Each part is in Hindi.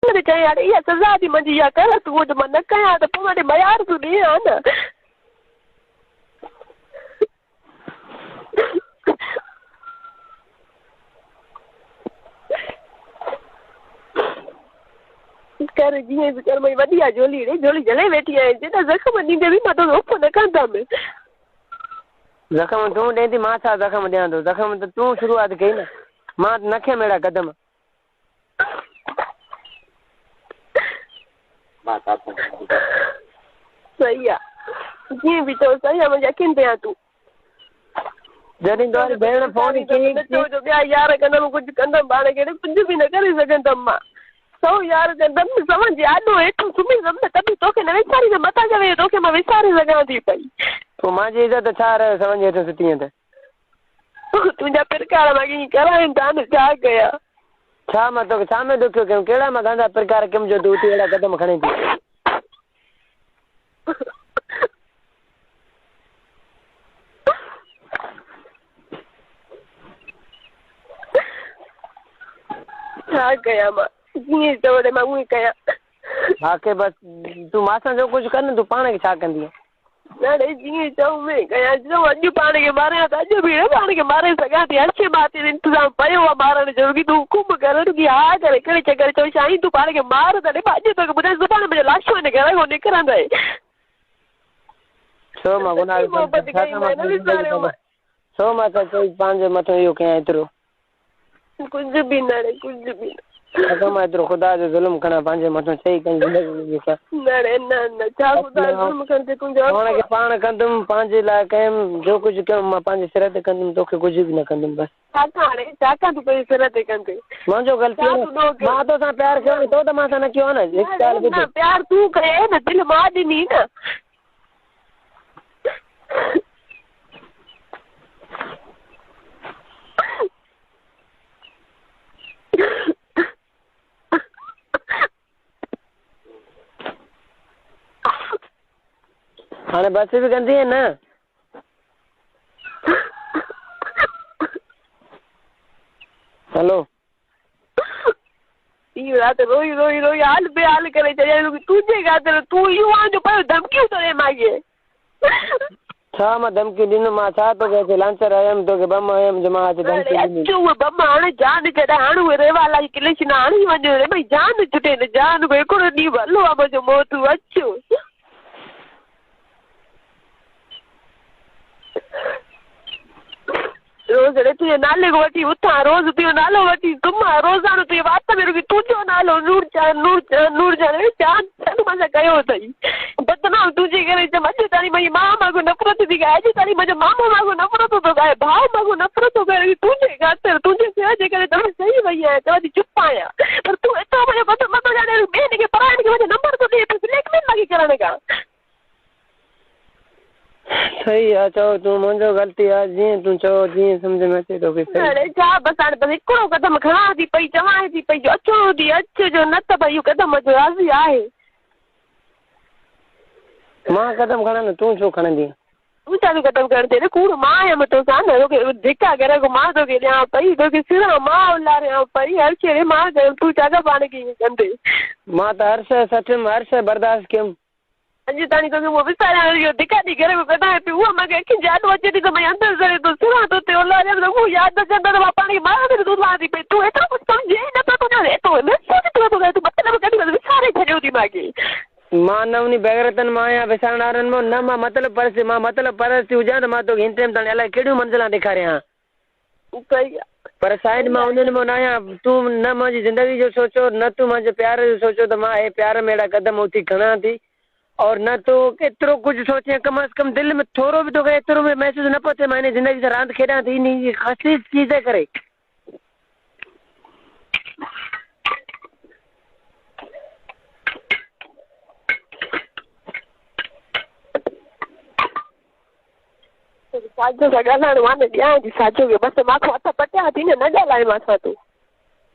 मोकिले चई यार इहा सज़ा थी मुंहिंजी इहा कर तूं त मां न कयां त पोइ वरी मयार तूं ॾे हा न कर जीअं बि कर मुंहिंजी वॾी आहे झोली ॾे झोली जले वेठी आहे जेॾा ज़ख़्म ॾींदे बि मां तो उफ़ न कंदमि ज़ख़्म तूं ॾे थी मां छा ज़ख़्म ॾियां थो ज़ख़्म त तूं शुरूआत कई न मां न खयमि अहिड़ा क़दम सही आहे जीअं बि चओ सही आहे मुंहिंजी अखियुनि ते आहे तूं जॾहिं तो भेण फोन कई ॿिया यार कंदमि कुझु कंदमि पाण खे कुझु बि न करे सघंदमि मां सौ यार कंदमि समझ आॾो हेठि सुम्हींदमि न तॾहिं तोखे न विसारींदमि मथां करे तोखे मां विसारे सघां थी पई पोइ मुंहिंजी इज़त छा रहियो समझ हेठि सुठी त तुंहिंजा प्रकार मां ईअं कराइनि था न छा कयां छा मां तोखे छा में ॾुखियो कयूं कहिड़ा मां गांधा प्रकार कयुमि जो तूं उथी अहिड़ा क़दम खणे थी छा कयां मां जीअं चवंदे मां उअं कयां बाक़ी बसि तूं मां सां जो कुझु कर न तूं पाण खे छा कंदीअ न जीअं चऊं में कयां चओ अॼु पाण खे मारियां त अॼु बि पाण खे मारे सघां थी अच्छे मां ते इंतज़ाम पियो आहे मारण जो की तूं खुंब कर की हा करे करे चकर चओ साईं तूं पाण खे मार त ॾे अॼु तोखे ॿुधाए सुभाणे मुंहिंजो लाशो हिन घर खां निकिरंदे छो मां गुनाह छो मां त चई पंहिंजे मथां इहो कयां एतिरो कुझु बि न रे कुझु बि न मां एतिरो ख़ुदा जो ज़ुल्म खणा पंहिंजे मथां चई कंहिंजी न रे न छा ख़ुदा जो ज़ुल्म खणजे तुंहिंजो पाण खे पाण कंदुमि पंहिंजे लाइ कयुमि जो कुझु कयुमि मां पंहिंजे सिर ते कंदुमि तोखे कुझु बि न कंदुमि बसि छाकाणि तूं पंहिंजे सिर ते कंदे मुंहिंजो ग़लती मां तोसां प्यार कयो तो त मां सां न कयो न प्यार तूं कये न दिलि मां ॾिनी न हाणे बस बि कंदी न हेलो इहो राति रोई रोई रोई हाल बेहाल करे छॾिया तुंहिंजे ख़ातिर तूं इहो जो पियो धमकियूं थो ॾे माॻे छा मां धमकी ॾिनो मां छा तोखे लांचर आयमि तोखे बम आयमि जो मां उहे बम हाणे जान छॾाए हाणे उहे रेवाला जी क्लेश न हाणे वञो रे भई जान छुटे न जान भई हिकिड़ो ॾींहुं भलो आहे मुंहिंजो मौत अचो रोज़ रे तुंहिंजे नाले को वठी उथां रोज़ तुंहिंजो नालो वठी सुम्हां रोज़ानो तुंहिंजे वात में रुकी तुंहिंजो नालो नूरजान जान मां सां कयो अथई बदनाम तुंहिंजे करे अॼु ताईं मुंहिंजी माउ मांगो नफ़रत थी कये अॼु ताईं मुंहिंजो मामो मांगो नफ़रत थो कये भाउ मांगो नफ़रत थो करे तुंहिंजे ख़ातिर तुंहिंजे सिहत जे करे तव्हां सही वई आहियां तव्हांजी चुप आहियां पर तूं एतिरो मुंहिंजो मथो ॼाणे ॿिए खे पराइण खे मुंहिंजो नंबर थो ॾिए ब्लैकमेल लॻी करण खां सही आहे चओ तूं मुंहिंजो ग़लती आहे जीअं तूं चओ जीअं सम्झ में अचे तोखे छा बसि हाणे बसि हिकिड़ो क़दम खणां थी पई चवां थी पई जो अचो थी अचिजो न त भई इहो क़दम जो राज़ी आहे मां क़दम खणां न तूं छो खणंदी तूं छा थो क़दम खण थिए कूड़ मां आहियां तोसां न तोखे धिका घर को मां तोखे ॾियां पई तोखे सिरां मां उलारियां पई हर शइ मां कयो तूं छाजा पाण खे ईअं कंदे मां त हर शइ सठियुमि हर शइ बर्दाश्त कयुमि अॼु ताईं तोखे उहो विसारियां इहो धिका ॾी करे कढाए पई उहा मूंखे अखियुनि जाॾो अचे थी त मां अंदरि करे थो सिरां थो थिए उलारियां त उहो यादि अचनि त मां पाण खे मारां थी तूं थी पई तूं एतिरो कुझु सम्झे ई नथो तुंहिंजो एतिरो तूं मतिलबु कॾहिं विसारे छॾियो थी मूंखे मां न उन बेगरतनि मां आहियां विसारण वारनि मां न मां मतिलबु परस्ती हुजां त मां तोखे हिन टाइम ताईं अलाए कहिड़ियूं मंज़िलां ॾेखारियां सही आहे पर साइड मां उन्हनि मां न आहियां तूं न मुंहिंजी ज़िंदगी जो सोचो न तूं मुंहिंजे प्यार जो सोचो त मां हे प्यार में अहिड़ा क़दम उथी खणां थी और न तूं एतिरो कुझु सोचे कम अज़ कम दिलि में थोरो बि तोखे एतिरो बि महसूसु न पियो थिए मां हिन ज़िंदगी सां रांदि खेॾां थी इन ख़ासि चीज़ करे साजो सां ॻाल्हाइण मां न ॾियां थी साजो खे बसि मां हथ पटियां थी न ॻाल्हाए मां सां तूं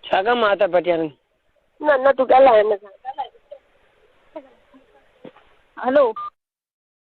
छा कमु हथ पटियां न तूं ॻाल्हाए न हलो